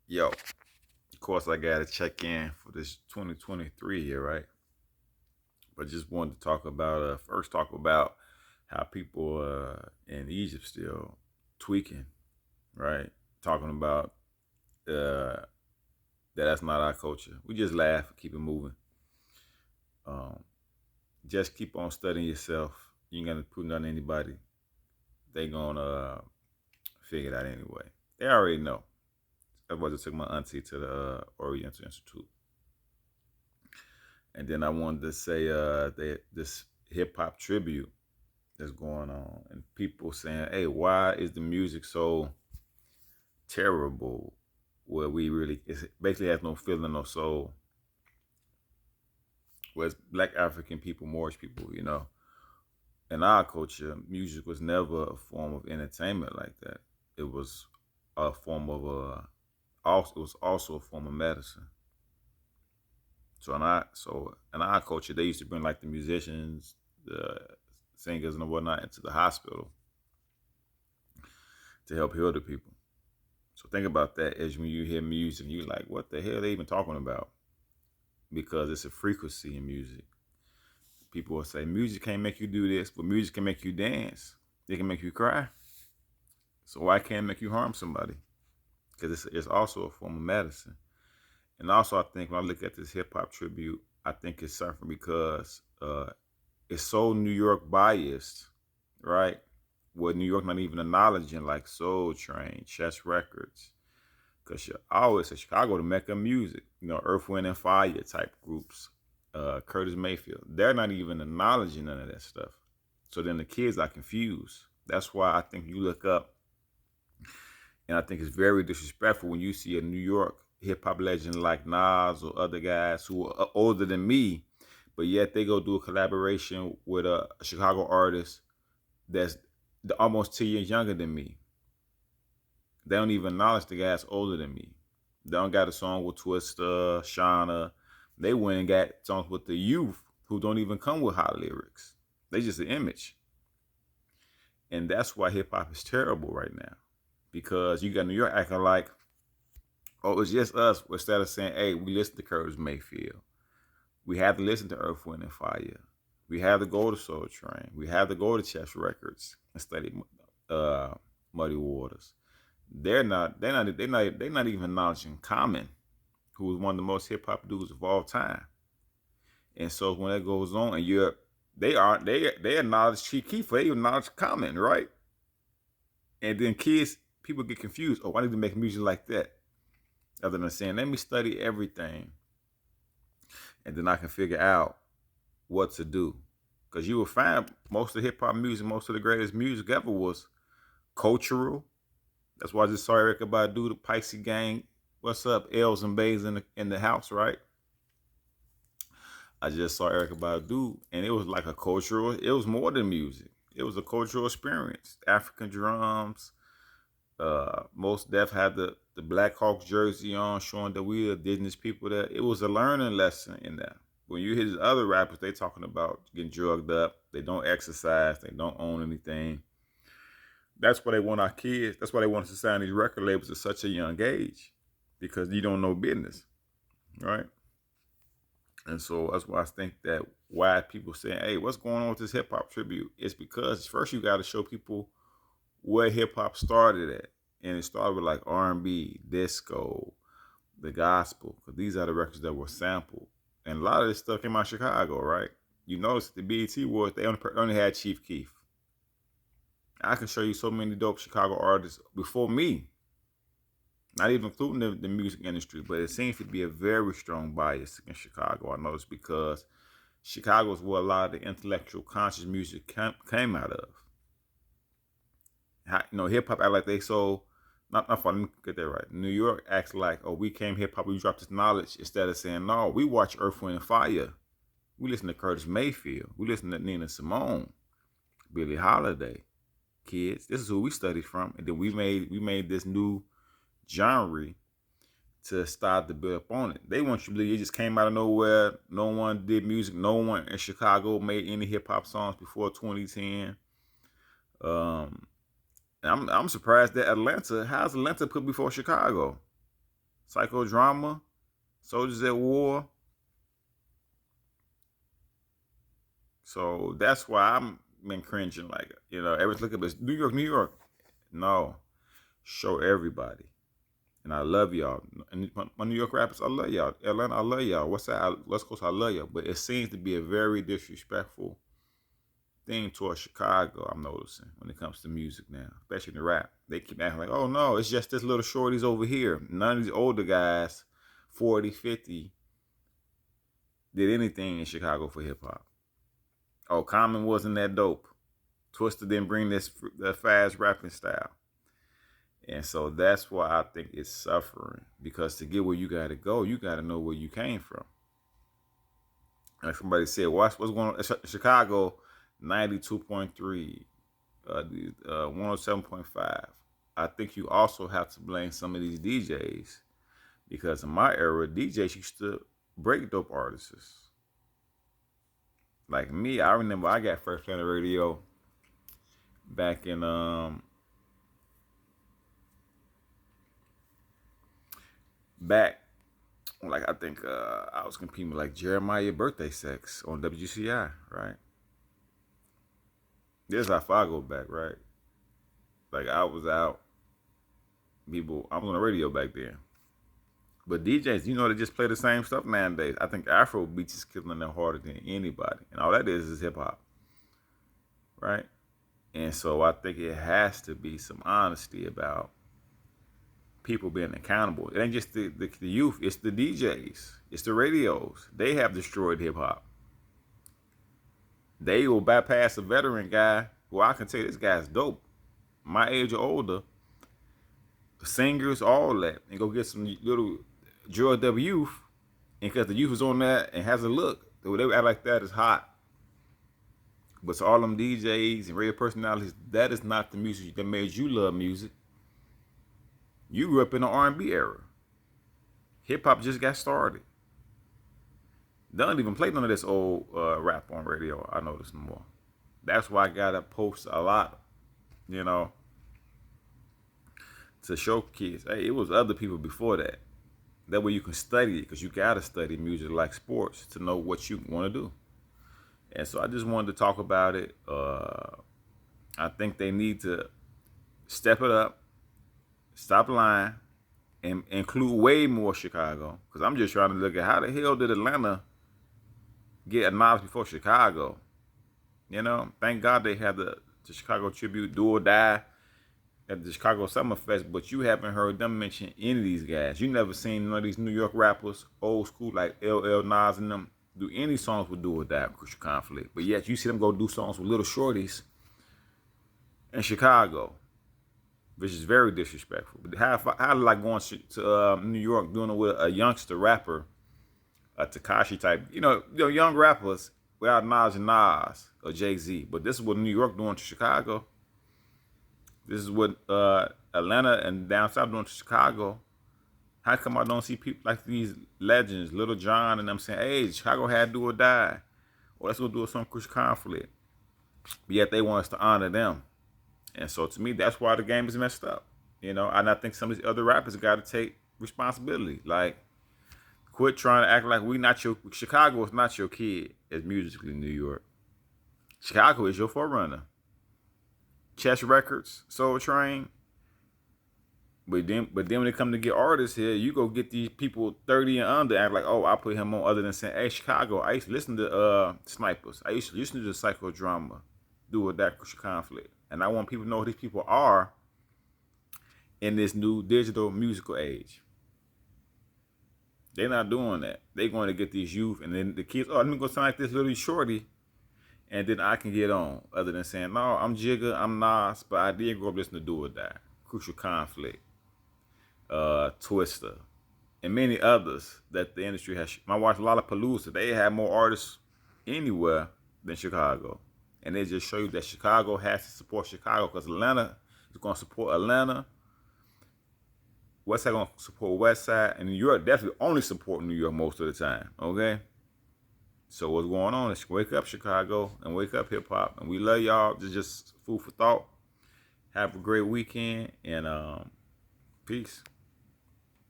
Yo, of course, I got to check in for this 2023 year, right? But just wanted to talk about, first, talk about how people in Egypt still tweaking, right? Talking about that that's not our culture. We just laugh, keep it moving. Um, just keep on studying yourself. You ain't gonna put nothing on anybody. They gonna figure it out anyway. They already know. I was just took my auntie to the Oriental Institute. And then I wanted to say this hip hop tribute that's going on, and people saying, "Hey, why is the music so terrible? Where we really it basically has no feeling, no soul." Whereas Black African people, Moorish people, in our culture, music was never a form of entertainment like that. It was a form of also it was also a form of medicine. So in our culture, they used to bring like the musicians, the singers and whatnot into the hospital to help heal the people. So think about that as when you hear music, you're like, what the hell are they even talking about? Because it's a frequency in music. People will say music can't make you do this, but music can make you dance. It can make you cry. So why can't it make you harm somebody? Because it's also a form of medicine. And also, I think when I look at this hip hop tribute, I think it's suffering because it's so New York biased, right? Where New York not even acknowledging like Soul Train, Chess Records, because I always say Chicago the mecca of music, Earth, Wind, and Fire type groups, Curtis Mayfield. They're not even acknowledging none of that stuff. So then the kids are confused. That's why I think you look up, and I think it's very disrespectful when you see a New York hip hop legend like Nas or other guys who are older than me, but yet they go do a collaboration with a Chicago artist that's almost 2 years younger than me. They don't even acknowledge the guys older than me. They don't got a song with Twista, Shauna. They went and got songs with the youth who don't even come with hot lyrics. They just an image. And that's why hip hop is terrible right now. Because you got New York acting like, oh, it's just us. Instead of saying, hey, we listen to Curtis Mayfield. We have to listen to Earth, Wind, and Fire. We have to go to Soul Train. We have to go to Chess Records and study Muddy Waters. They're not even acknowledging Common, who was one of the most hip hop dudes of all time. And so when that goes on, and they acknowledge Chief Keef, they acknowledge Common, right? And then people get confused. Oh, I need to make music like that. Other than saying, let me study everything, and then I can figure out what to do. Because you will find most of hip hop music, most of the greatest music ever was cultural. That's why I just saw Erica Badu, the Pisces Gang. What's up, L's and Bays in the house, right? I just saw Erica Badu, and it was like a cultural. It was more than music. It was a cultural experience. African drums. Most Def had the Black Hawks jersey on, showing that we are indigenous people. That it was a learning lesson in that. When you hear these other rappers, they talking about getting drugged up. They don't exercise. They don't own anything. That's why they want our kids. That's why they want us to sign these record labels at such a young age, because you don't know business, right? And so that's why I think that why people saying, "Hey, what's going on with this hip hop tribute?" It's because first you got to show people where hip hop started at, and it started with like R&B, disco, the gospel, because these are the records that were sampled, and a lot of this stuff came out of Chicago, right? You notice the BET Awards, they only had Chief Keef. I can show you so many dope Chicago artists before me, not even including the music industry, but it seems to be a very strong bias in Chicago. I noticed because Chicago is where a lot of the intellectual conscious music came out of. Hip hop act like they so not fun. Let me get that right. New York acts like, oh, we came hip hop, we dropped this knowledge, instead of saying, no, we watch Earth, Wind, and Fire. We listen to Curtis Mayfield. We listen to Nina Simone, Billie Holiday. Kids, this is who we studied from, and then we made this new genre to start to build up on it. They want you to believe it just came out of nowhere. No one did music. No one in Chicago made any hip hop songs before 2010. Um, I'm surprised that Atlanta. How's Atlanta put before Chicago? Psychodrama, Soldiers at War. So that's why I'm been cringing. Like, everyone's looking at this New York, New York. No, show everybody. And I love y'all. And my New York rappers, I love y'all. Atlanta, I love y'all. West Coast, I love y'all. But it seems to be a very disrespectful thing towards Chicago, I'm noticing, when it comes to music now, especially in the rap. They keep acting like, oh no, it's just this little shorties over here. None of these older guys, 40, 50, did anything in Chicago for hip hop. Oh, Common wasn't that dope. Twista didn't bring that fast rapping style. And so that's why I think it's suffering. Because to get where you got to go, you got to know where you came from. Like somebody said, what's going on? Chicago, 92.3, 107.5. I think you also have to blame some of these DJs. Because in my era, DJs used to break dope artists. Like me, I remember I got first on the radio back in like I think I was competing with like Jeremiah Birthday Sex on WGCI, right? This is how far I go back, right? Like I was out, I was on the radio back then. But DJs, they just play the same stuff nowadays. I think Afro beats is killing them harder than anybody. And all that is hip hop, right? And so I think it has to be some honesty about people being accountable. It ain't just the youth, it's the DJs, it's the radios. They have destroyed hip hop. They will bypass a veteran guy who I can tell you this guy's dope, my age or older, singers, all that, and go get some little drug up youth, and because the youth is on that and has a look, they would act like that is hot. But to all them DJs and radio personalities, that is not the music that made you love music. You grew up in the R&B era. Hip hop just got started. They don't even play none of this old rap on radio. I notice no more. That's why I gotta post a lot, to show kids. Hey, it was other people before that. That way you can study it, because you gotta study music like sports to know what you want to do. And so I just wanted to talk about it. I think they need to step it up, stop lying, and include way more Chicago. Because I'm just trying to look at how the hell did Atlanta get acknowledged before Chicago? Thank God they had the Chicago tribute, Do or Die, at the Chicago Summer Fest, but you haven't heard them mention any of these guys. You never seen none of these New York rappers, old school, like LL Nas and them, do any songs with Do or Die, Crucial Conflict. But yet you see them go do songs with little shorties in Chicago, which is very disrespectful. But how like going to New York doing it with a youngster rapper, a Tekashi type, young rappers without Nas and Nas or Jay-Z. But this is what New York doing to Chicago. This is what Atlanta and down south doing to Chicago. How come I don't see people like these legends, Little John and them saying, hey, Chicago had Do or Die, or let's go do some Crucial Conflict. But yet they want us to honor them. And so to me, that's why the game is messed up. And I think some of these other rappers got to take responsibility. Like, quit trying to act like Chicago is not your kid as musically New York. Chicago is your forerunner. Chess Records, Soul Train. But then when it come to get artists here, you go get these people 30 and under, act like, oh, I put him on, other than saying, hey, Chicago, I used to listen to Snipers. I used to listen to the Psychodrama, Do or Die, Crucial Conflict. And I want people to know who these people are in this new digital musical age. They're not doing that. They're going to get these youth, and then the kids, let me go sound like this little shorty, and then I can get on. Other than saying, no, I'm Jigga, I'm Nas, but I did grow up listening to Do or Die, Crucial Conflict, Twista, and many others that the industry has. I watched a lot of Palooza. They have more artists anywhere than Chicago. And they just show you that Chicago has to support Chicago, because Atlanta is going to support Atlanta. West Side going to support West Side. And New York definitely only support New York most of the time, okay? So what's going on is wake up, Chicago, and wake up, hip-hop. And we love y'all. This is just food for thought. Have a great weekend, and peace.